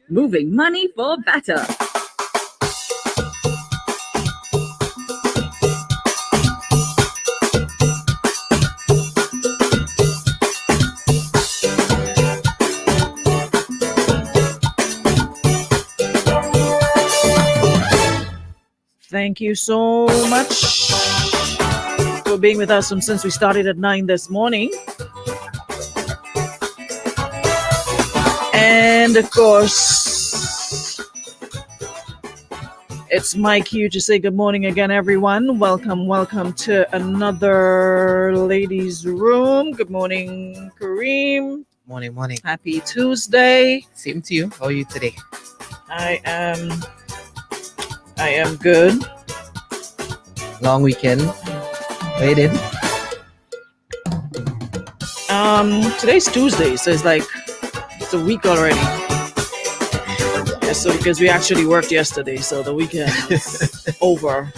Moving money for better. Thank you so much for being with us since we started at 9 this morning. And of course, it's my cue to say good morning again, everyone. Welcome to another ladies' room. Good morning, Kareem. Morning. Happy Tuesday. Same to you. How are you today? I am good. Long weekend. Where did? Today's Tuesday, so it's a week already. Yeah, so because we actually worked yesterday, so the weekend is over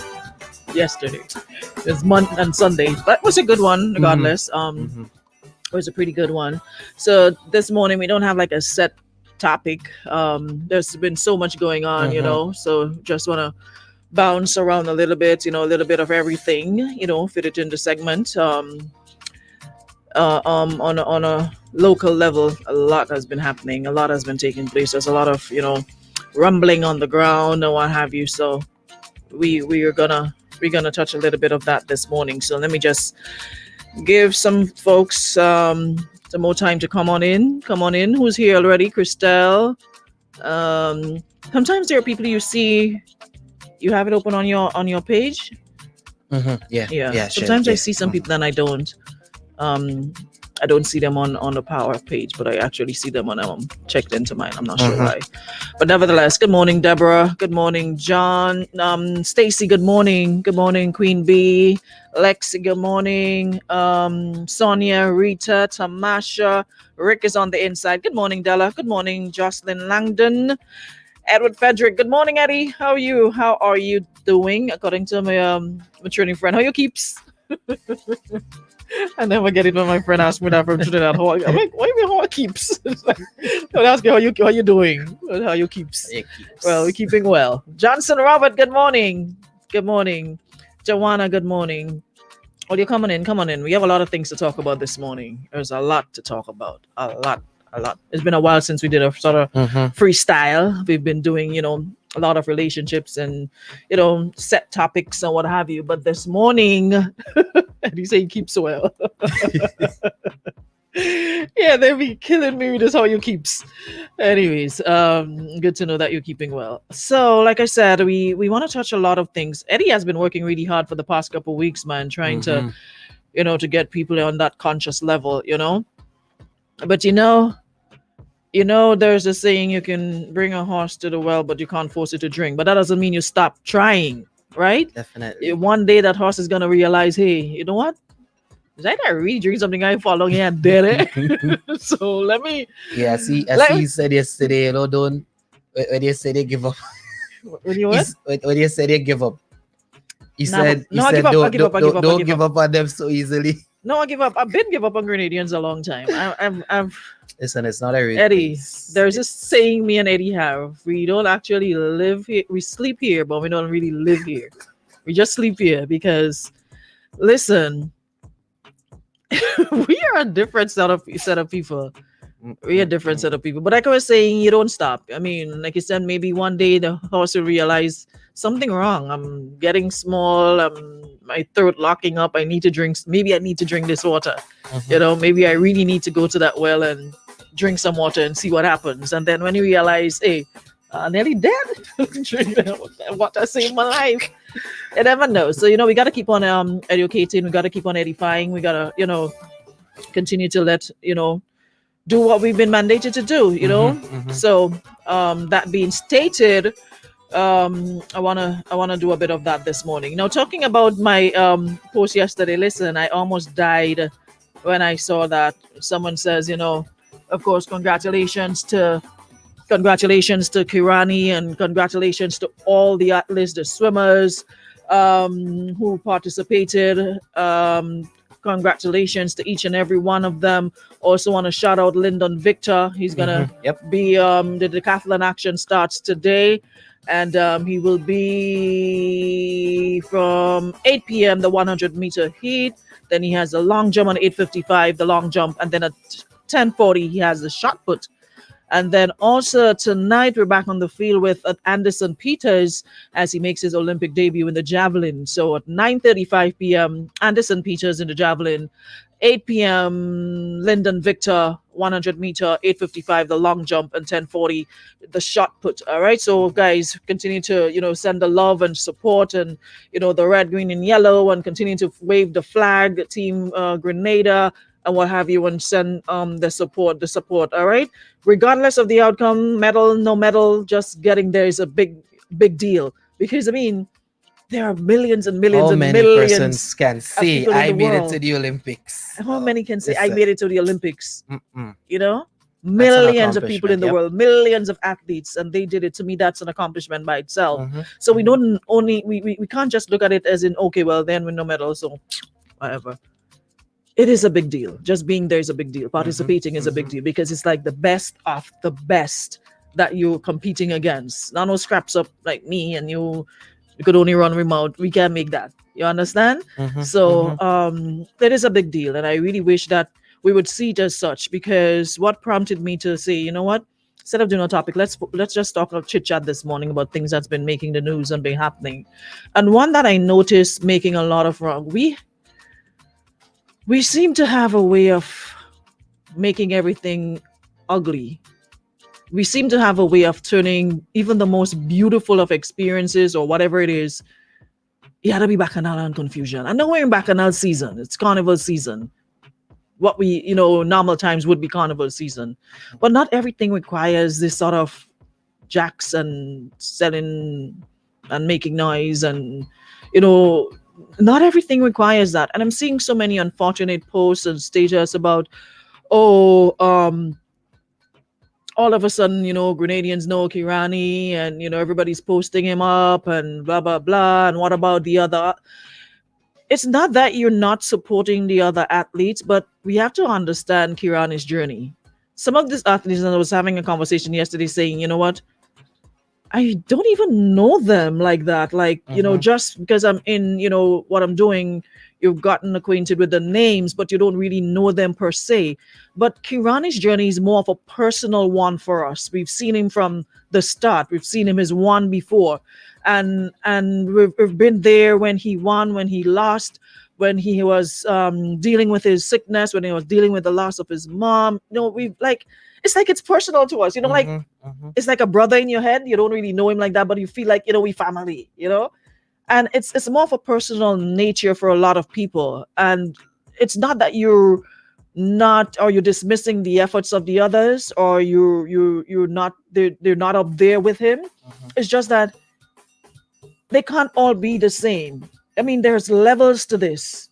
yesterday. It's Monday and Sunday, but it was a good one regardless. It was a pretty good one. So this morning we don't have like a set topic. There's been so much going on, so just want to bounce around a little bit, a little bit of everything, fit it in the segment. On a local level, a lot has been happening, a lot has been taking place. There's a lot of rumbling on the ground and what have you. So we're gonna touch a little bit of that this morning. So let me just give some folks some more time to come on in. Who's here already? Christelle. Sometimes there are people you see, you have it open on your page. Yeah. Sometimes sure. I see some people and I don't. I don't see them on the power page, but I actually see them when I'm checked into mine. I'm not sure why. But nevertheless, good morning, Deborah. Good morning, John. Stacy, good morning. Good morning, Queen B. Lexi, good morning. Sonia, Rita, Tamasha. Rick is on the inside. Good morning, Della. Good morning, Jocelyn Langdon. Edward Frederick. Good morning, Eddie. How are you? How are you doing? According to my training friend, how you keeps? I never get it when my friend asks me that from Trinidad. I'm like, what do you mean how it keeps? Don't ask me how you doing. How you keeps. Well, we're keeping well. Johnson Robert, good morning. Good morning. Joanna, good morning. Oh, you're coming in. Come on in. We have a lot of things to talk about this morning. There's a lot to talk about. A lot. It's been a while since we did a sort of freestyle. We've been doing, a lot of relationships and, set topics and what have you. But this morning, and he said he keeps well. Yeah, they be killing me with this how you keeps. Anyways, good to know that you're keeping well. So, like I said, we want to touch a lot of things. Eddie has been working really hard for the past couple of weeks, man, trying to, to get people on that conscious level, But there's a saying, you can bring a horse to the well, but you can't force it to drink. But that doesn't mean you stop trying, right? Definitely. One day that horse is going to realize, hey, you know what? Is that I really drink something I fall along here and did it? So let me... Yeah, see, you said yesterday, don't... When you said they give up... When you what? When you said they give up. He said, don't give up on them so easily. No, I give up. I've been give up on Grenadians a long time. I've Listen, it's not a real Eddie, place. there's this saying me and Eddie have. We don't actually live here. We sleep here, but we don't really live here. We just sleep here because, listen, we are a different set of people. We're a different set of people. But like I was saying, you don't stop. I mean, like you said, maybe one day the horse will realize something wrong. I'm getting small. My throat locking up. I need to drink. Maybe I need to drink this water. Maybe I really need to go to that well and drink some water and see what happens. And then when you realize, hey, nearly dead. What I saved my life. You never know. So, we got to keep on educating. We got to keep on edifying. We got to, continue to let, do what we've been mandated to do, So, that being stated, I wanna do a bit of that this morning. Now, talking about my post yesterday, listen, I almost died when I saw that someone says, of course, congratulations to Kirani and congratulations to all the athletes, the swimmers who participated. congratulations to each and every one of them. Also want to shout out Lyndon Victor. He's gonna Yep. be the decathlon action starts today, and he will be from 8 p.m. the 100-meter heat. Then he has a long jump on 8:55, the long jump, and then at 10:40 he has the shot put. And then also tonight we're back on the field with Anderson Peters as he makes his Olympic debut in the javelin. So at 9:35 p.m. Anderson Peters in the javelin, 8 p.m. Lyndon Victor 100-meter, 8:55 the long jump, and 10:40 the shot put. All right, so guys, continue to send the love and support, and the red, green, and yellow, and continue to wave the flag, Team Grenada, and what have you, and send the support. All right, regardless of the outcome, medal, no medal, just getting there is a big deal, because I mean there are millions and millions How and many millions persons can say people in I the made it world. to the Olympics? How many can say I listen. made it to the Olympics? Mm-mm. Millions of people in the accomplishment, world, millions of athletes, and they did it. To me, that's an accomplishment by itself. Mhm. So we don't only we can't just look at it as in, okay, well then with no medal, so whatever. It is a big deal. Just being there is a big deal. Participating is a big deal, because it's like the best of the best that you're competing against. Not no scraps up like me and you could only run remote. We can't make that. You understand? Mhm. So that is a big deal, and I really wish that we would see it as such, because what prompted me to say, you know what? Instead of doing a topic, let's just talk about chit chat this morning about things that's been making the news and been happening. And one that I noticed making a lot of wrong, we seem to have a way of making everything ugly. We seem to have a way of turning even the most beautiful of experiences or whatever it is. You gotta be bacchanal and confusion. I know we're in bacchanal season. It's carnival season. What we, normal times would be carnival season. But not everything requires this sort of jacks and selling and making noise, and, not everything requires that. And I'm seeing so many unfortunate posts and status about, all of a sudden, Grenadians know Kirani, and, everybody's posting him up and blah, blah, blah. And what about the other? It's not that you're not supporting the other athletes, but we have to understand Kirani's journey. Some of these athletes, and I was having a conversation yesterday saying, you know what? I don't even know them like that. Like, just because I'm in, what I'm doing, you've gotten acquainted with the names, but you don't really know them per se. But Kirani's journey is more of a personal one for us. We've seen him from the start. We've seen him as one before. And we've been there when he won, when he lost, when he was dealing with his sickness, when he was dealing with the loss of his mom. It's like it's personal to us, like it's like a brother in your head. You don't really know him like that, but you feel like, we family, and it's more of a personal nature for a lot of people. And it's not that you're dismissing the efforts of the others, or you're not, they're not up there with him. It's just that they can't all be the same. I mean, there's levels to this,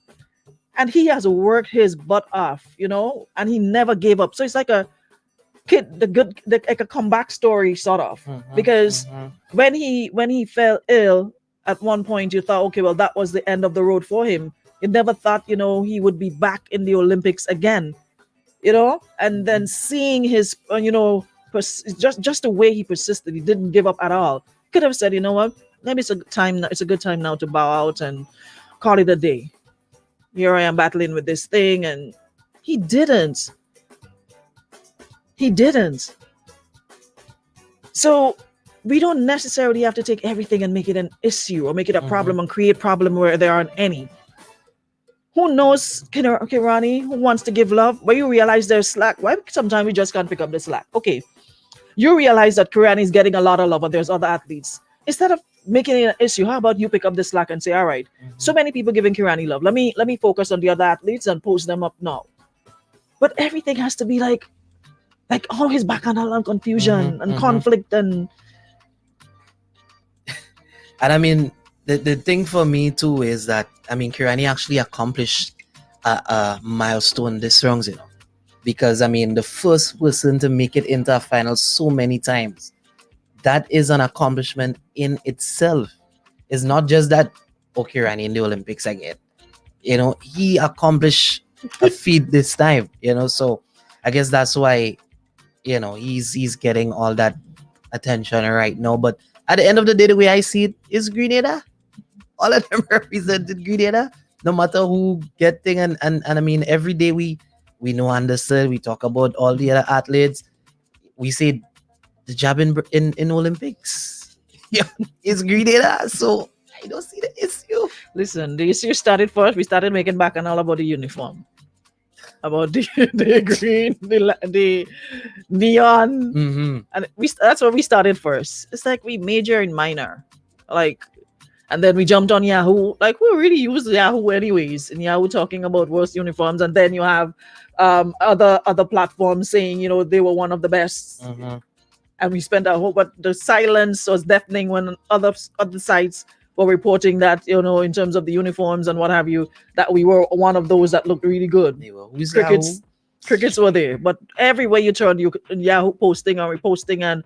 and he has worked his butt off, and he never gave up. So it's like a kid, like a comeback story sort of, because when he fell ill at one point, you thought, okay, well, that was the end of the road for him. You never thought, he would be back in the Olympics again, and then seeing his, just the way he persisted, he didn't give up at all. Could have said, you know what, maybe it's a good time now to bow out and call it a day. Here I am battling with this thing, and he didn't. So we don't necessarily have to take everything and make it an issue or make it a problem and create problem where there aren't any. Who knows, Kirani, who wants to give love? But you realize there's slack. Why sometimes we just can't pick up the slack? Okay, you realize that Kirani is getting a lot of love and there's other athletes. Instead of making it an issue, how about you pick up the slack and say, all right, so many people giving Kirani love. Let me focus on the other athletes and post them up now. But everything has to be like always bacchanal and confusion and conflict and I mean, the thing for me too is that, I mean, Kirani actually accomplished a milestone this round, because I mean, the first person to make it into a final so many times, that is an accomplishment in itself. It's not just that, Kirani in the Olympics again. he accomplished a feat this time, so I guess that's why, he's getting all that attention right now. But at the end of the day, the way I see it is Grenada. All of them represented Grenada, no matter who get thing. And I mean, every day we know Anderson, we talk about all the other athletes. We say the job in Olympics. Yeah, it's Grenada. So I don't see the issue. Listen, the issue started first. We started making back and all about the uniform, about the green, the neon, Mm-hmm. and that's where we started first. It's like we major in minor, like, and then we jumped on Yahoo. Like, who really used Yahoo anyways? And Yahoo talking about worst uniforms, and then you have other platforms saying they were one of the best. Mm-hmm. And we spent our whole, but the silence was deafening when other sites were reporting that in terms of the uniforms and what have you, that we were one of those that looked really good. They were, who's Crickets were there, but everywhere you turn, Yahoo posting or reposting, and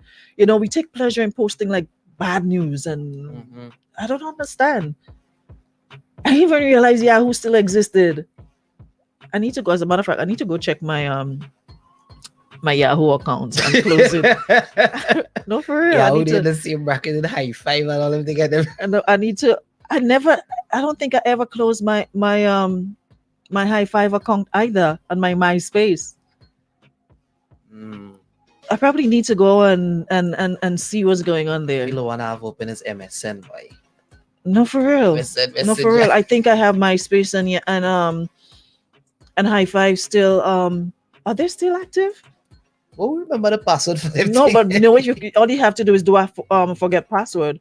we take pleasure in posting like bad news, and Mm-hmm. I don't understand. I didn't even realize Yahoo still existed. I need to go. As a matter of fact, I need to go check my Yahoo account and close it. No, for real. Yeah, I who need did to, the same bracket in high five and all of them together. and I need to. I don't think I ever closed my high five account either on my MySpace. I probably need to go and see what's going on there. You don't want to have open his MSN, boy. No, for real. MSN No, for real. I think I have MySpace and high five still. Are they still active? Oh, remember the password for them? No, but what all you have to do is do a forget password,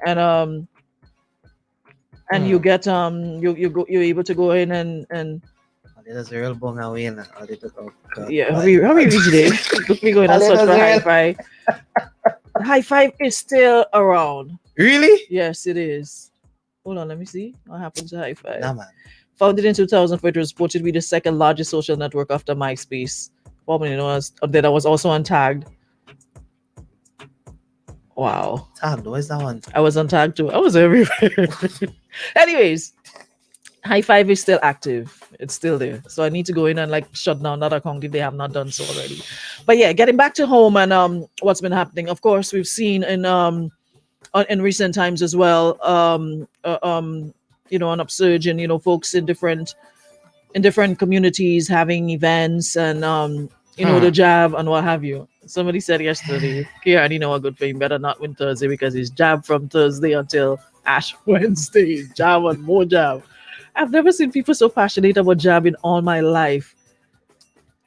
and you get you're able to go in and There's a real bong away now. yeah. How we reach there? Look me going and search for high five. High five is still around. Really? Yes, it is. Hold on, let me see what happened to high five. Nah, man. Founded in 2004, it was reported to be the second largest social network after MySpace. Formerly known as that I was also untagged. Wow. Tagged. Where's that one? I was untagged too. I was everywhere. Anyways, high five is still active. It's still there. So I need to go in and like shut down that account if they have not done so already. But yeah, getting back to home and what's been happening. Of course, we've seen in recent times as well, an upsurge in folks in different communities having events and the jab and what have you. Somebody said yesterday, Kieran, a good thing, better not win Thursday because it's jab from Thursday until Ash Wednesday. Jab and more jab. I've never seen people so passionate about jab in all my life.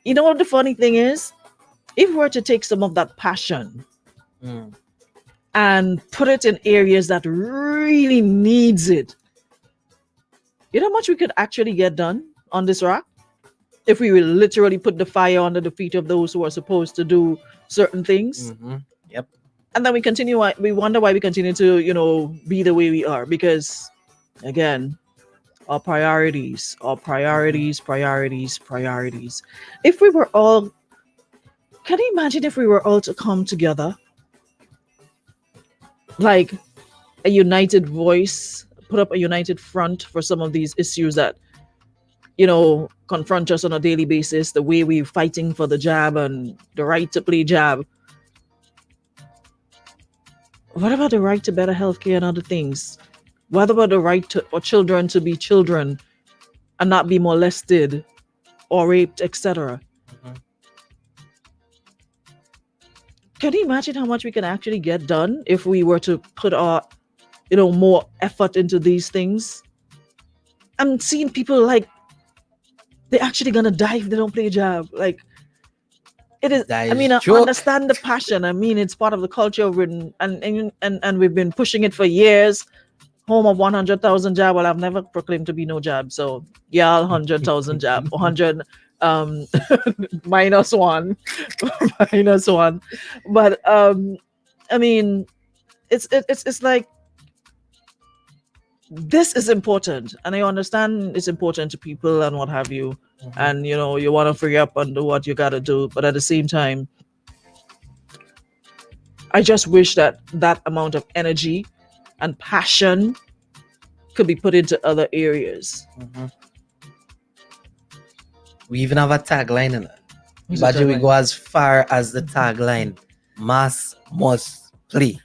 You know what the funny thing is? If we were to take some of that passion and put it in areas that really needs it, you know how much we could actually get done on this rock if we will literally put the fire under the feet of those who are supposed to do certain things. Mm-hmm. Yep. And then we wonder why we continue to be the way we are, because again, our priorities. If we were all, can you imagine if we were all to come together like a united voice, put up a united front for some of these issues that confront us on a daily basis, the way we're fighting for the jab and the right to play jab. What about the right to better healthcare and other things? What about the right for children to be children and not be molested or raped, etc.? Mm-hmm. Can you imagine how much we can actually get done if we were to put our more effort into these things? I'm seeing people like they're actually gonna die if they don't play jab. Like, it is. I mean, I understand the passion. I mean, it's part of the culture, and we've been pushing it for years. Home of 100,000 jab. Well, I've never proclaimed to be no jab. So yeah, 100,000 jab, 100 minus one. But I mean, it's like, this is important, and I understand it's important to people and what have you. Mm-hmm. And you want to free up and do what you got to do, but at the same time, I just wish that amount of energy and passion could be put into other areas. Mm-hmm. We even have a tagline in it. What's the Imagine we tagline? go as far as the tagline, mass must play.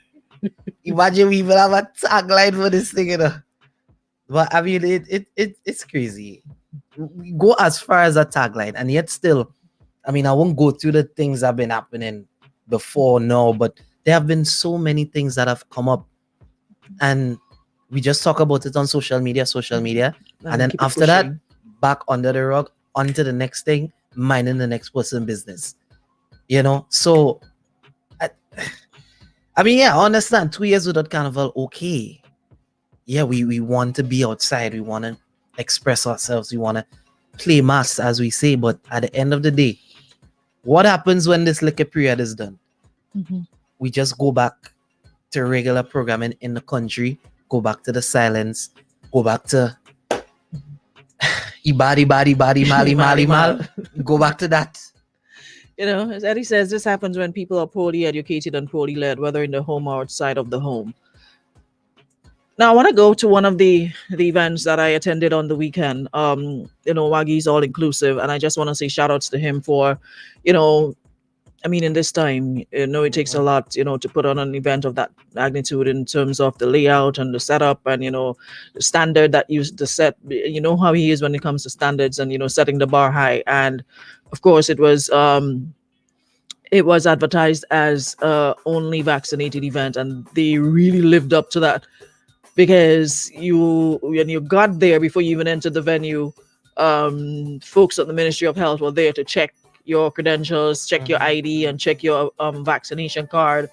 Imagine we even have a tagline for this thing, you know. But I mean, it's crazy. We go as far as a tagline, and yet still, I mean, I won't go through the things that have been happening before now, but there have been so many things that have come up, and we just talk about it on social media, and then keep it after that, pushing. back under the rug, onto the next thing, minding the next person business. You know, so I mean, yeah, I understand 2 years without carnival, okay. Yeah, we want to be outside, we want to express ourselves, we want to play mass, as we say, but at the end of the day, what happens when this liquor period is done? Mhm. We just go back to regular programming in the country, go back to the silence, go back to Ibadi, body, mali, mali, mal. Go back to that. You know, as Eddie says, this happens when people are poorly educated and poorly led, whether in the home or outside of the home. Now, I want to go to one of the events that I attended on the weekend. You know, Wagi's all inclusive, and I just want to say shout outs to him for, you know, I mean, in this time, you know, it takes a lot, you know, to put on an event of that magnitude in terms of the layout and the setup and, you know, the standard that you the set. You know how he is when it comes to standards and, you know, setting the bar high. And of course, it was advertised as only vaccinated event, and they really lived up to that, because when you got there, before you even entered the venue, folks at the Ministry of Health were there to check your credentials, check your ID, and check your vaccination card.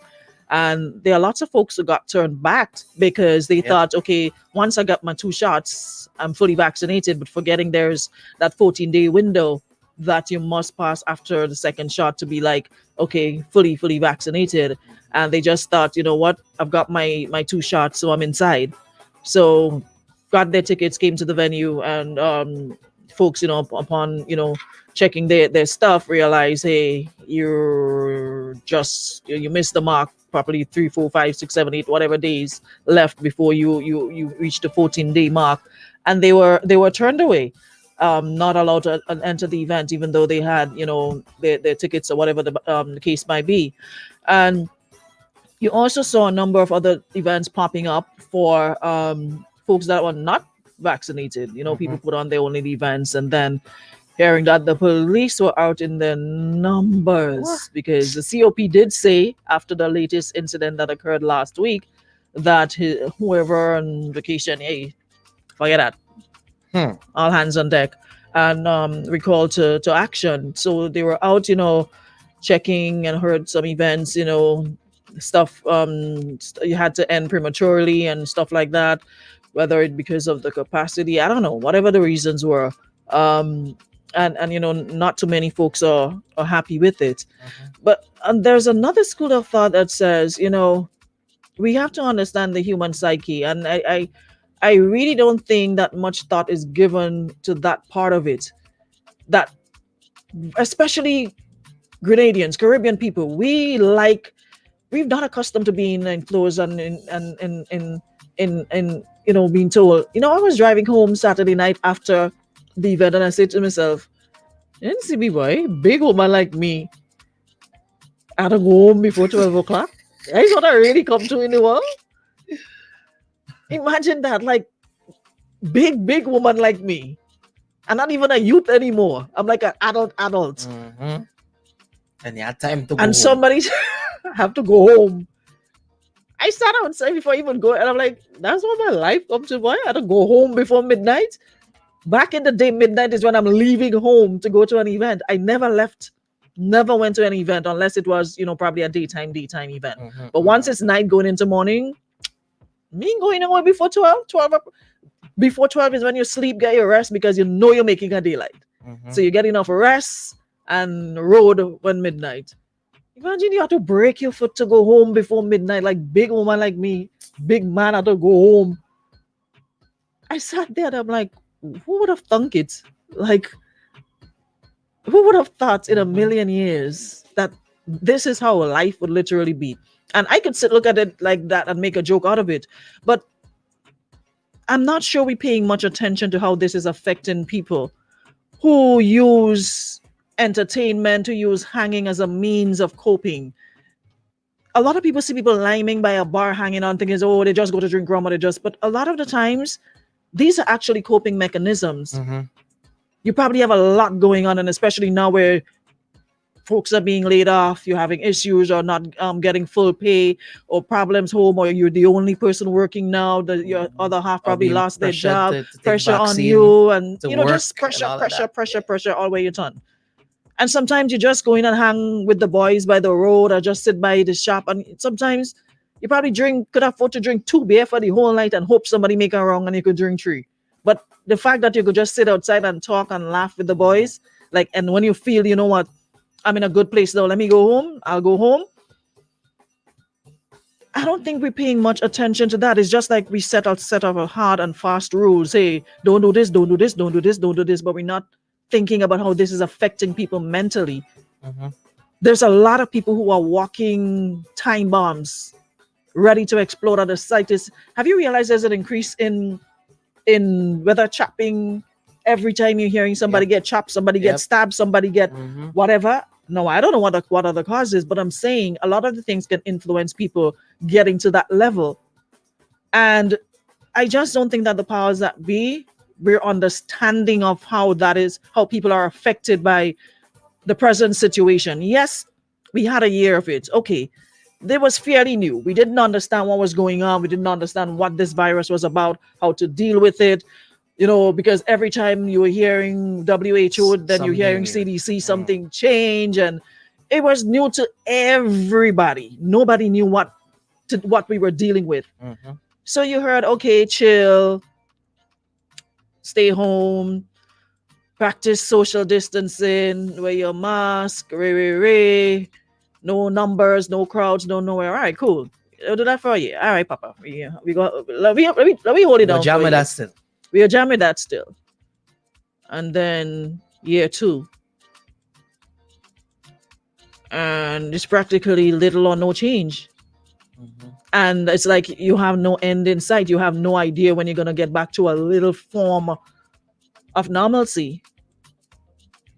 And there are lots of folks who got turned back because they thought, okay, once I got my 2 shots, I'm fully vaccinated, but forgetting there's that 14-day window that you must pass after the second shot to be like, okay, fully vaccinated. And they just thought, you know what, I've got my 2 shots, so I'm inside. So got their tickets, came to the venue, and folks, you know, upon, you know, checking their stuff, realize, hey, you missed the mark, probably 3, 4, 5, 6, 7, 8, whatever days left before you reach the 14-day mark. And they were turned away, not allowed to enter the event, even though they had, you know, their tickets or whatever the case might be. And you also saw a number of other events popping up for folks that were not vaccinated. You know, people put on their own events, and then hearing that the police were out in their numbers, because the COP did say after the latest incident that occurred last week that whoever on vacation, hey, forget that. All hands on deck, and recalled to action. So they were out, you know, checking, and heard some events, you know, stuff you had to end prematurely and stuff like that, whether it because of the capacity, I don't know, whatever the reasons were. And you know, not too many folks are happy with it. But there's another school of thought that says, you know, we have to understand the human psyche, and I really don't think that much thought is given to that part of it. That especially Grenadians, Caribbean people, we've not accustomed to being enclosed and in you know, being told. You know, I was driving home Saturday night after the event, and I said to myself, NCB boy, big woman like me, I had to go home before 12 o'clock. That's what I really come to in the world. Imagine that, like, big woman like me. I'm not even a youth anymore. I'm like an adult. And you had time to go And home. somebody have to go home. I sat outside before I even go, and I'm like, that's what my life comes to. Boy, I had to go home before midnight. Back in the day, midnight is when I'm leaving home to go to an event. I never went to an event unless it was, you know, probably a daytime event. But once it's night going into morning, me ain't going away before 12. Before 12 is when you sleep, get your rest, because you know you're making a daylight. So you get enough rest and road when midnight. Imagine you have to break your foot to go home before midnight, like big woman like me, big man had to go home. I sat there and I'm like, who would have thunk it? Like, who would have thought in a million years that this is how life would literally be? And I could look at it like that and make a joke out of it. But I'm not sure we're paying much attention to how this is affecting people who use entertainment, who use hanging as a means of coping. A lot of people see people liming by a bar hanging on thinking, oh, they just go to drink rum or they just, but a lot of the times, these are actually coping mechanisms. You probably have a lot going on, and especially now where folks are being laid off, you're having issues or not getting full pay or problems home, or you're the only person working now, your other half probably being lost their pressured job, to take pressure on vaccine, you, and to just work and all of that. pressure all the way you turn. And sometimes you just go in and hang with the boys by the road or just sit by the shop, and sometimes you probably could afford to drink 2 beer for the whole night and hope somebody make a wrong and you could drink 3. But the fact that you could just sit outside and talk and laugh with the boys, like, and when you feel, you know what, I'm in a good place now, let me go home, I'll go home. I don't think we're paying much attention to that. It's just like we set up a hard and fast rules. Hey, don't do this, don't do this, don't do this, don't do this. But we're not thinking about how this is affecting people mentally. There's a lot of people who are walking time bombs, ready to explode at the site. Have you realized there's an increase in weather chopping? Every time you're hearing somebody get chopped, somebody get stabbed, somebody get whatever. No, I don't know what are the causes, but I'm saying a lot of the things can influence people getting to that level. And I just don't think that the powers that be, we're understanding of how people are affected by the present situation. Yes, we had a year of it. Okay, it was fairly new. We didn't understand what was going on. We didn't understand what this virus was about, how to deal with it. Because every time you were hearing WHO, then you're hearing CDC, something change, and it was new to everybody. Nobody knew what we were dealing with. So you heard, okay, chill, stay home, practice social distancing, wear your mask, no numbers, no crowds, no nowhere. All right, cool. I'll do that for you. All right, Papa. We got. Let me hold it down. Jam with that still. We are jamming that still. And then year 2. And it's practically little or no change. And it's like you have no end in sight. You have no idea when you're going to get back to a little form of normalcy.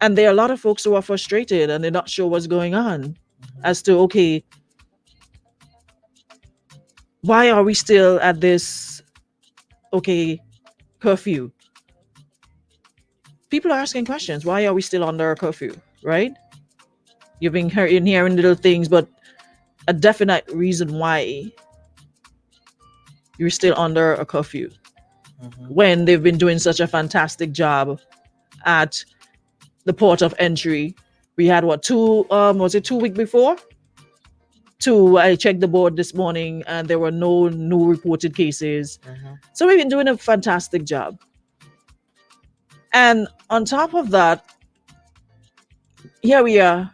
And there are a lot of folks who are frustrated and they're not sure what's going on as to, okay, why are we still at this, curfew? People are asking questions. Why are we still under a curfew, right? You've been hearing little things, but a definite reason why you're still under a curfew when they've been doing such a fantastic job at the port of entry. We had 2 weeks before? 2, I checked the board this morning and there were no new reported cases. So we've been doing a fantastic job. And on top of that, here we are,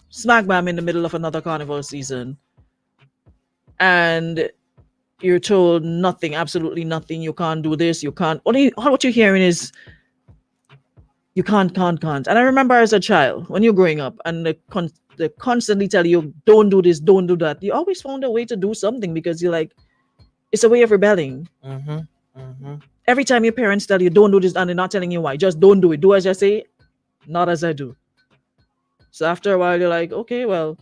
smack bam in the middle of another carnival season. And you're told nothing, absolutely nothing. You can't do this, you can't. What you're hearing is, you can't. And I remember as a child, when you're growing up and they constantly tell you, don't do this, don't do that. You always found a way to do something because you're like, it's a way of rebelling. Every time your parents tell you, don't do this, and they're not telling you why, just don't do it. Do as I say, not as I do. So after a while, you're like, okay, well,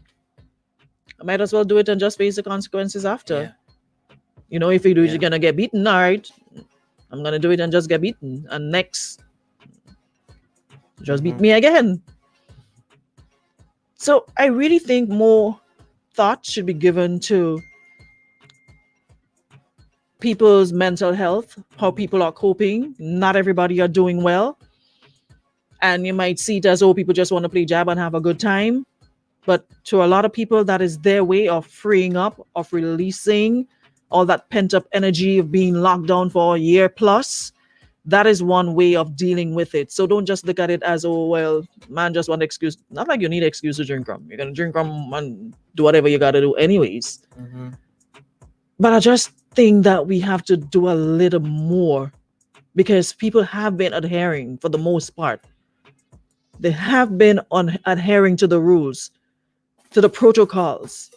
I might as well do it and just face the consequences after. If you do it, you're going to get beaten. All right, I'm going to do it and just get beaten. And next, just beat me again. So I really think more thought should be given to people's mental health, how people are coping. Not everybody are doing well. And you might see it as, people just want to play jab and have a good time. But to a lot of people, that is their way of freeing up, of releasing all that pent-up energy of being locked down for a year plus. That is one way of dealing with it. So don't just look at it as, man just want an excuse. Not like you need an excuse to drink rum. You're going to drink rum and do whatever you got to do anyways. But I just think that we have to do a little more because people have been adhering for the most part. They have been adhering to the rules, to the protocols.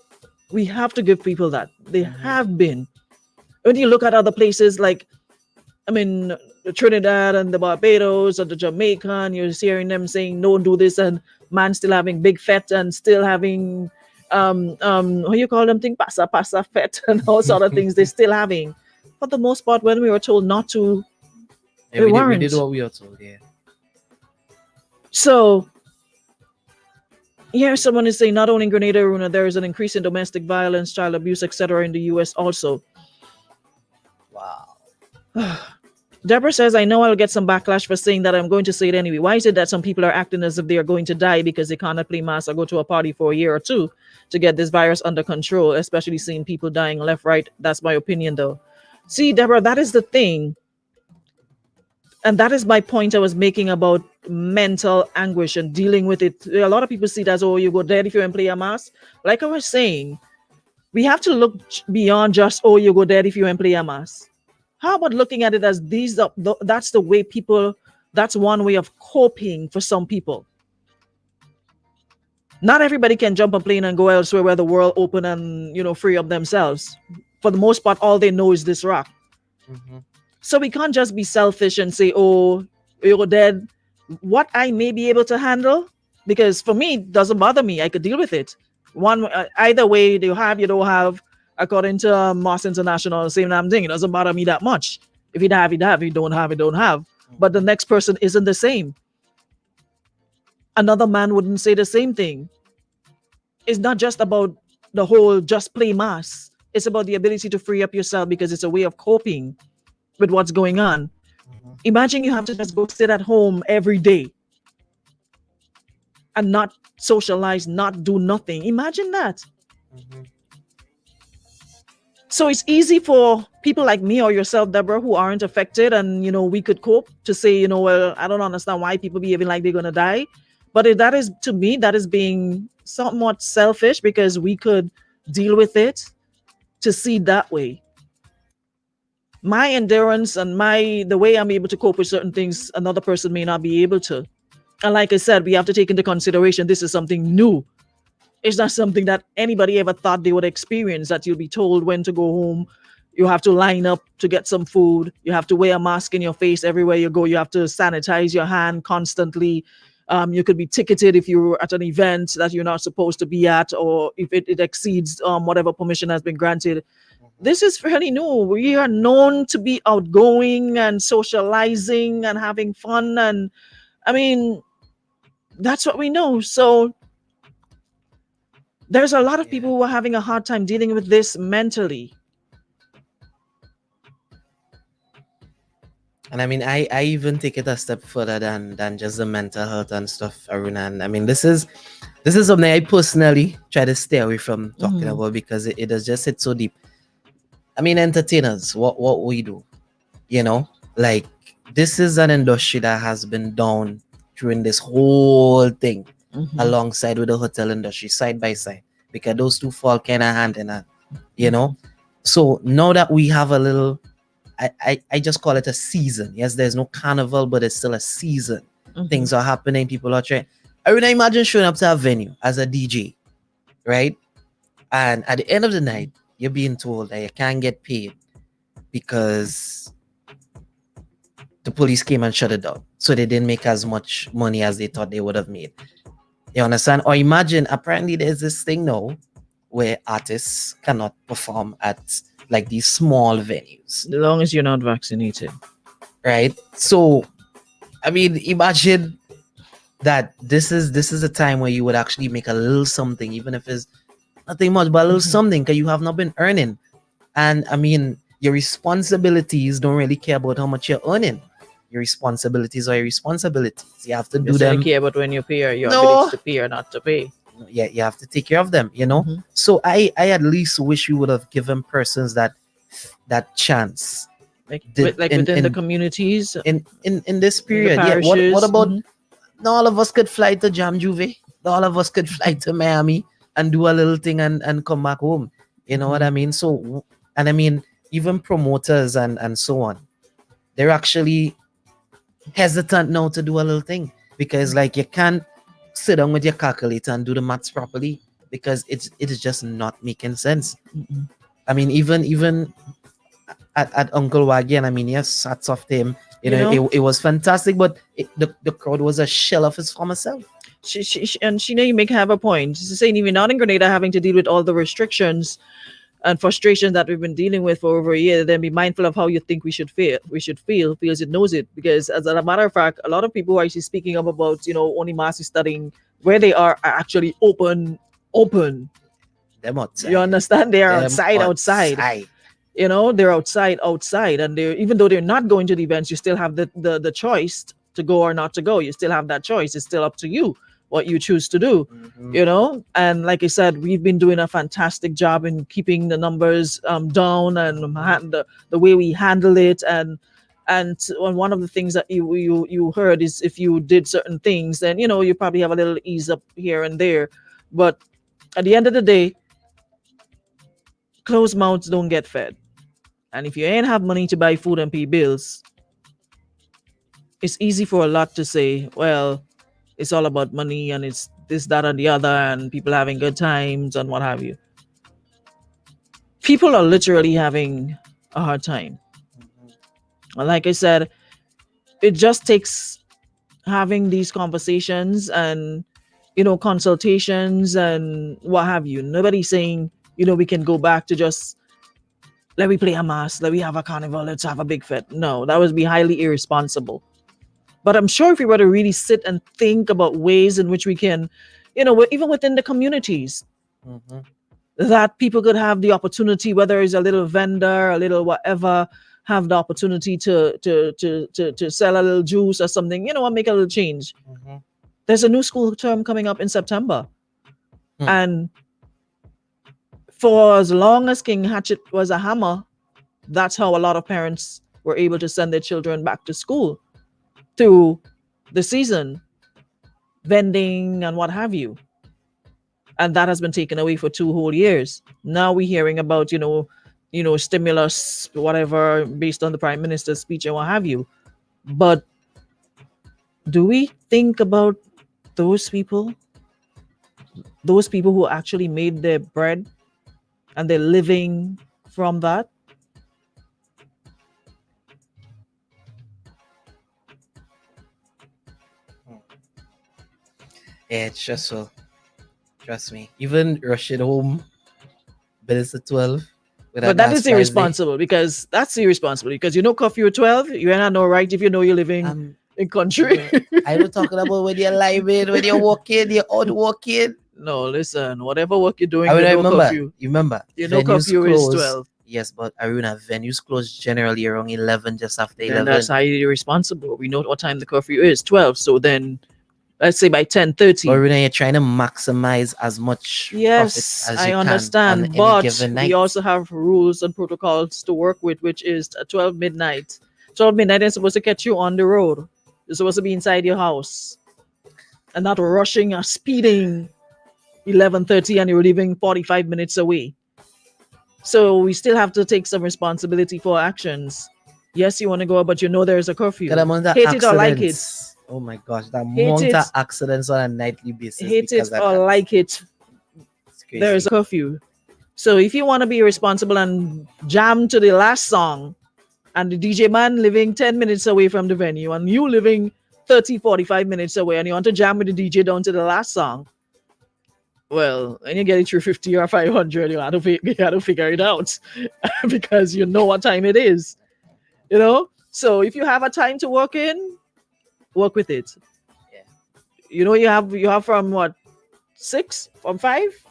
We have to give people that. They have been. When you look at other places, like, the Trinidad and the Barbados or the Jamaican, you're hearing them saying don't do this, and man still having big fete and still having what you call them thing, pasa fete and all sort of things they're still having. For the most part, when we were told not to, Yeah, we we weren't. did what we were told. Yeah. So here someone is saying not only in Grenada, Aruna, there is an increase in domestic violence, child abuse, etc. in the US also. Wow. Deborah says, I know I'll get some backlash for saying that. I'm going to say it anyway. Why is it that some people are acting as if they are going to die because they cannot play mass or go to a party for a year or two to get this virus under control, especially seeing people dying left, right? That's my opinion, though. See, Deborah, that is the thing. And that is my point I was making about mental anguish and dealing with it. A lot of people see it as, oh, you go dead if you don't play a mass. Like I was saying, we have to look beyond just, oh, you go dead if you don't play a mass. How about looking at it as that's the way people, that's one way of coping for some people. Not everybody can jump a plane and go elsewhere where the world open and, free up themselves. For the most part, all they know is this rock. Mm-hmm. So we can't just be selfish and say, oh, you're dead. What I may be able to handle, because for me, it doesn't bother me. I could deal with it. Either way, you have, you don't have. According to Moss International, same damn thing. It doesn't bother me that much. If you have, you have. If you don't have, you don't have. But the next person isn't the same. Another man wouldn't say the same thing. It's not just about the whole just play mass. It's about the ability to free up yourself because it's a way of coping with what's going on. Mm-hmm. Imagine you have to just go sit at home every day and not socialize, not do nothing. Imagine that. Mm-hmm. So it's easy for people like me or yourself, Deborah, who aren't affected, and we could cope to say, well, I don't understand why people behaving like they're gonna die. But that is, to me, that is being somewhat selfish because we could deal with it to see that way. My endurance and the way I'm able to cope with certain things, another person may not be able to. And like I said, we have to take into consideration this is something new. It's not something that anybody ever thought they would experience, that you'll be told when to go home. You have to line up to get some food. You have to wear a mask in your face everywhere you go. You have to sanitize your hand constantly. You could be ticketed if you're at an event that you're not supposed to be at, or if it exceeds whatever permission has been granted. This is fairly new. We are known to be outgoing and socializing and having fun. And I mean, that's what we know. So there's a lot of people who are having a hard time dealing with this mentally. And I mean, I even take it a step further than just the mental health and stuff, Aruna. And I mean, this is something I personally try to stay away from talking about because it does just hit so deep. I mean, entertainers, what we do, like this is an industry that has been down during this whole thing, alongside with the hotel industry, side by side, because those two fall kind of hand in hand, So now that we have a little, I just call it a season. Yes, there's no carnival, but it's still a season. Things are happening. People are trying. I would imagine showing up to a venue as a DJ, right? And at the end of the night, you're being told that you can't get paid because the police came and shut it down. So they didn't make as much money as they thought they would have made. You understand? Or imagine, apparently there's this thing now where artists cannot perform at like these small venues. As long as you're not vaccinated. Right? So, I mean, imagine that this is a time where you would actually make a little something, even if it's nothing much, but a little something, because you have not been earning. And I mean, your responsibilities don't really care about how much you're earning. Your responsibilities are your responsibilities. You have to do them. Care about when you pay or your ability to pay or not to pay. Yeah, you have to take care of them, So I at least wish we would have given persons that chance. Within the communities. In this period. What about not all of us could fly to Jam Juve? Not all of us could fly to Miami and do a little thing and come back home. You know what I mean? So, and I mean, even promoters and so on, they're actually hesitant now to do a little thing because like you can't sit down with your calculator and do the maths properly because it is just not making sense. I mean, even at Uncle Waggy, and I mean, yes, hats off to him. You You know, know? it was fantastic, but the crowd was a shell of his former self. And she may have a point. She's saying even not in Grenada having to deal with all the restrictions and frustration that we've been dealing with for over a year, then be mindful of how you think we should feel. We should feel because it knows it. Because as a matter of fact, a lot of people are actually speaking up about, only mass studying where they are actually open. Them outside. You understand? They are Them outside. They're outside, and they're even though they're not going to the events, you still have the choice to go or not to go. You still have that choice. It's still up to you what you choose to do. Mhm. And like I said, we've been doing a fantastic job in keeping the numbers down, and the way we handle it. And one of the things that you heard is if you did certain things, then you probably have a little ease up here and there. But at the end of the day, closed mouths don't get fed. And if you ain't have money to buy food and pay bills, it's easy for a lot to say, well, it's all about money and it's this, that, and the other, and people having good times and what have you. People are literally having a hard time. And like I said, it just takes having these conversations and consultations and what have you. Nobody's saying, we can go back to just let me play a mass, let me have a carnival, let's have a big fete. No, that would be highly irresponsible. But I'm sure if we were to really sit and think about ways in which we can, even within the communities, Mhm. that people could have the opportunity, whether it's a little vendor, a little whatever, have the opportunity to sell a little juice or something, and make a little change. Mhm. There's a new school term coming up in September. Hmm. And for as long as King Hatchet was a hammer, that's how a lot of parents were able to send their children back to school through the season, vending and what have you. And that has been taken away for 2 whole years. Now we're hearing about, stimulus, whatever, based on the Prime Minister's speech and what have you. But do we think about those people who actually made their bread and they're living from that? Yeah, it's stressful. Trust me. Even rushing home, but it's at 12. With a But that gas is price irresponsible because that's irresponsible because curfew at 12, you ain't no right if you know you're living there. in country. I'm not talking about when you're live in, when you're walking, you're out walking. No, listen, whatever work you're doing, I mean, you I know remember. curfew. You remember? You know curfew is 12. Yes, but Aruna, venues close generally around 11, just after Then 11. that's highly irresponsible. We know what time the curfew is, 12. So then let's say by 10:30. But Aruna, you're trying to maximize as much Yes, profit as I you understand, can on but any given night. we also have rules and protocols to work with, which is at 12 midnight. 12 midnight is supposed to catch you on the road. You're supposed to be inside your house and not rushing or speeding 11:30 and you're leaving 45 minutes away. So we still have to take some responsibility for our actions. Yes, you want to go out, but there's a curfew. That amount of Hate it or like it. accidents. Oh my gosh, the Hate amount it. of accidents on a nightly basis. Hate it because of or that. like it, It's crazy. there's a curfew. So if you want to be responsible and jam to the last song and the DJ man living 10 minutes away from the venue and you living 30, 45 minutes away and you want to jam with the DJ down to the last song, well, and you get it through 50 or 500, you have to figure it out because you know what time it is. So if you have a time to work in, work with it. Yeah. You have from what, 6, from 5,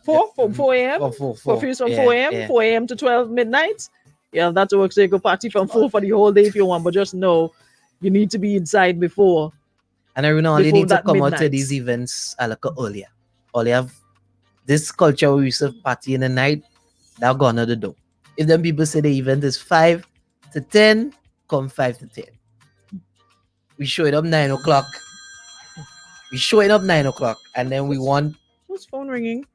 4, from 4 a.m. Oh, four. Curfews from Yeah, 4 a.m. yeah. 4 a.m. to 12 midnight. Yeah, that's work. So you go party from 4 for the whole day if you want, but just know you need to be inside before. And Aruna only before need to that come out to midnight. these events a little earlier. All you have this culture where we used to party in the night, they're gone out the door. If them people say the event is 5 to 10, come 5 to 10. We show it up 9 o'clock. We show it up 9 o'clock, and then we want Who's phone ringing?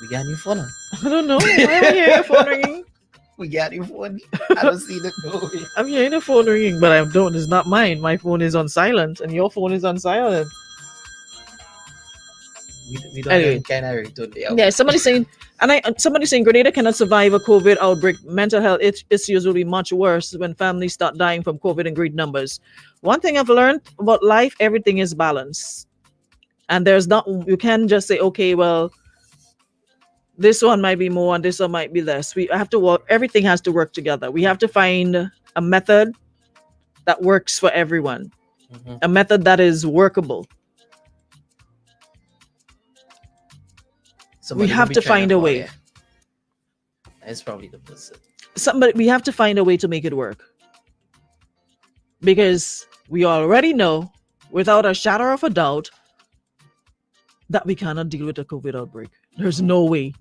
we got a new phone. I don't know. Why am I hearing a phone ringing? We got a new phone. I don't see the phone. I'm hearing a phone ringing, but I don't. It's not mine. My phone is on silent, and your phone is on silent. We don't Anyway. kind of return there. Yeah, somebody saying, somebody saying Grenada cannot survive a COVID outbreak. Mental health issues will be much worse when families start dying from COVID in great numbers. One thing I've learned about life, everything is balance, and you can't just say, okay, well, this one might be more and this one might be less. We have to work. Everything has to work together. We have to find a method that works for everyone, Mhm. a method that is workable. Somebody have will be to trying find a call, way. yeah. That's probably the person. We have to find a way to make it work, because we already know without a shadow of a doubt that we cannot deal with a COVID outbreak. There's no way.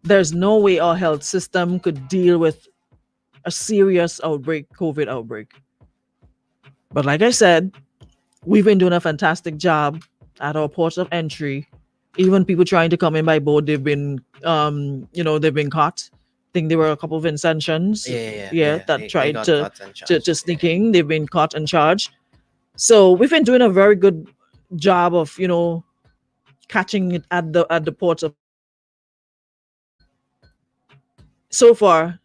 There's no way our health system could deal with a serious COVID outbreak. But like I said, we've been doing a fantastic job at our ports of entry. Even people trying to come in by boat, they've been they've been caught. I think there were a couple of incensions that tried got to caught and charged. to sneak in. They've been caught and charged. So we've been doing a very good job of catching it at the ports of. So far,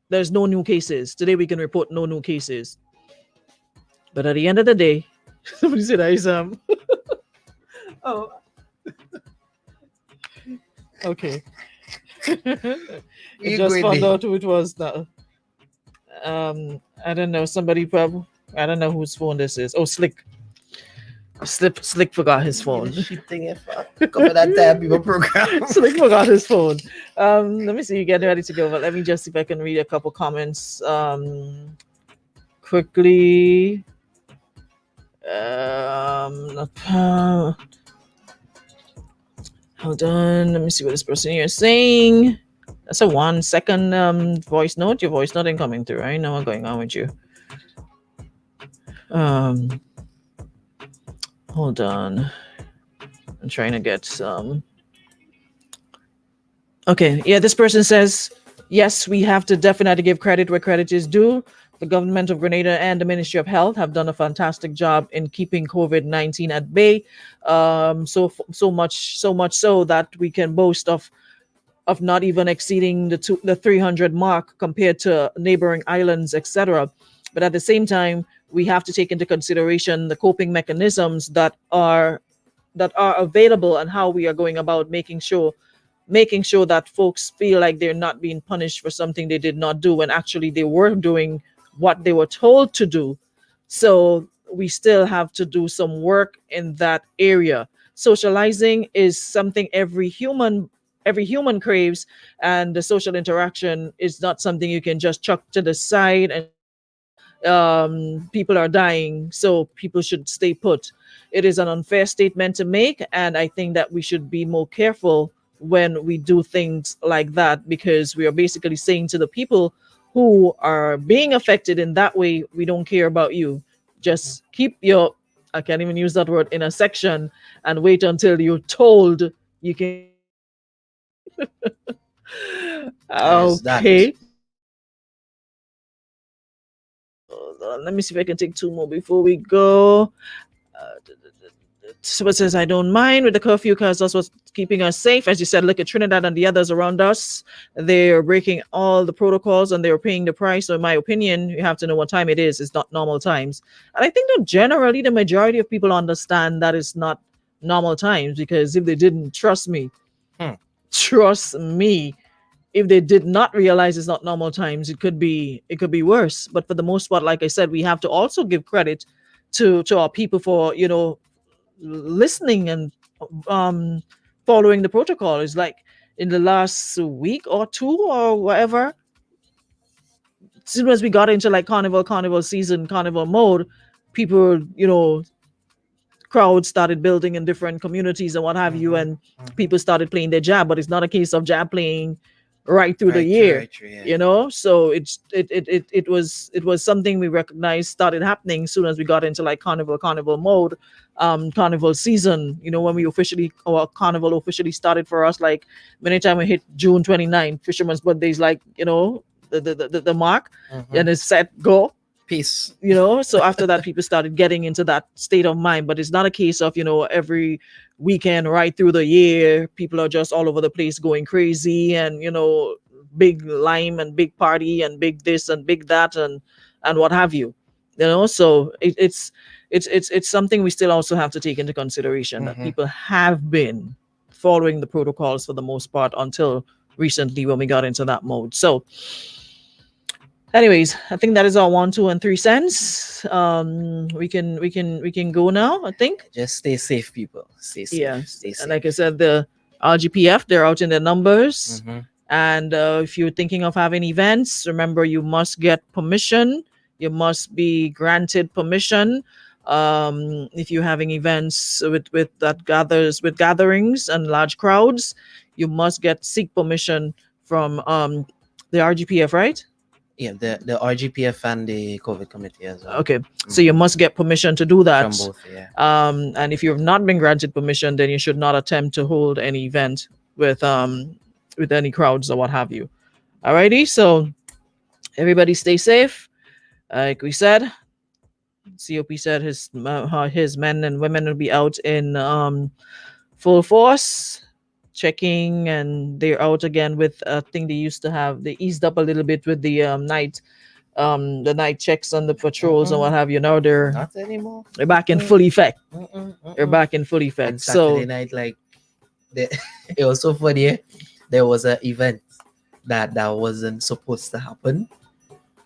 there's no new cases. Today we can report no new cases. But at the end of the day, somebody said I oh. Okay. I You just go found there. out who it was now. I don't know. Somebody probably. I don't know whose phone this is. Oh, Slick. Slick forgot his phone. Shit thing if come that time people program. Slick forgot his phone. Let me see. You getting ready to go, but let me just see if I can read a couple comments. Quickly. Hold on. Let me see what this person here is saying. That's a 1 second voice note. Your voice note ain't coming through. I know what's going on with you. Hold on. I'm trying to get some. Okay. Yeah, this person says, yes, we have to definitely give credit where credit is due. The government of Grenada and the Ministry of Health have done a fantastic job in keeping COVID-19 at bay. So much so that we can boast of not even exceeding the 300 mark compared to neighboring islands, etc. But at the same time, we have to take into consideration the coping mechanisms that are available and how we are going about making sure that folks feel like they're not being punished for something they did not do when actually they were doing what they were told to do. So we still have to do some work in that area. Socializing is something every human craves, and the social interaction is not something you can just chuck to the side and people are dying, so people should stay put. It is an unfair statement to make, and I think that we should be more careful when we do things like that, because we are basically saying to the people who are being affected in that way, we don't care about you. Just keep your, I can't even use that word, in a section and wait until you're told you can. That Okay. is- Hold on, let me see if I can take 2 more before we go. Someone says, I don't mind with the curfew because that's what's keeping us safe. As you said, look at Trinidad and the others around us. They're breaking all the protocols and they're paying the price. So in my opinion, you have to know what time it is. It's not normal times. And I think that generally the majority of people understand that it's not normal times, because if they didn't, trust me, if they did not realize it's not normal times, it could be worse. But for the most part, like I said, we have to also give credit to our people for listening and following the protocol. Is like in the last week or 2 or whatever, as soon as we got into like carnival season, carnival mode, people, crowds started building in different communities and what have you, and people started playing their jab. But it's not a case of jab playing right through the year. So it was something we recognized started happening as soon as we got into like carnival mode, carnival season, when our carnival officially started for us. Like many time we hit June 29th, fisherman's birthdays, like the mark, and it's set go. Peace. So after that people started getting into that state of mind. But it's not a case of every weekend right through the year people are just all over the place going crazy and big lime and big party and big this and big that and what have you. So it's something we still also have to take into consideration, that people have been following the protocols for the most part until recently when we got into that mode. So anyways, I think that is our 1, 2, and 3 cents. We can go now, I think. Just stay safe, people. Stay safe. Yeah. Stay safe. And like I said, the RGPF, they're out in their numbers. And if you're thinking of having events, remember you must get permission. You must be granted permission. If you're having events with gatherings and large crowds, you must seek permission from the RGPF, right? Yeah, the RGPF and the COVID committee as well. Okay, so you must get permission to do that. From both, yeah. And if you've not been granted permission, then you should not attempt to hold any event with any crowds or what have you. Alrighty, so everybody stay safe. Like we said, COP said his men and women will be out in full force, checking, and they're out again with a thing they used to have. They eased up a little bit with the night checks on the patrols and what have you. Now they're Not anymore. They're back in full effect. They're back in full effect. And Saturday night, it was so funny. There was an event that wasn't supposed to happen.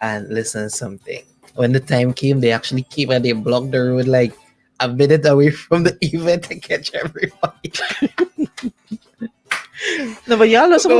And listen, something. When the time came, they actually came and they blocked the road like a minute away from the event to catch everybody. No, but y'all know some of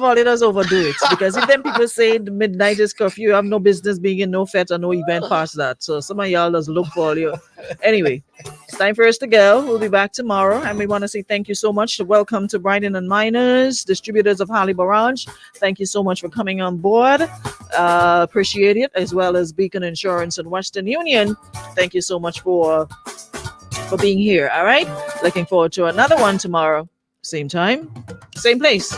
Barbados overdo it, because if them people say the midnight is curfew, you have no business being in no fete or no event past that. So some of y'all just look for you. Anyway, it's time for us to go. We'll be back tomorrow, and we want to say thank you so much. Welcome to Brighton and Miners, distributors of Harley Barrage. Thank you so much for coming on board. Appreciate it, as well as Beacon Insurance and Western Union. Thank you so much for being here. All right, looking forward to another one tomorrow, same time, same place.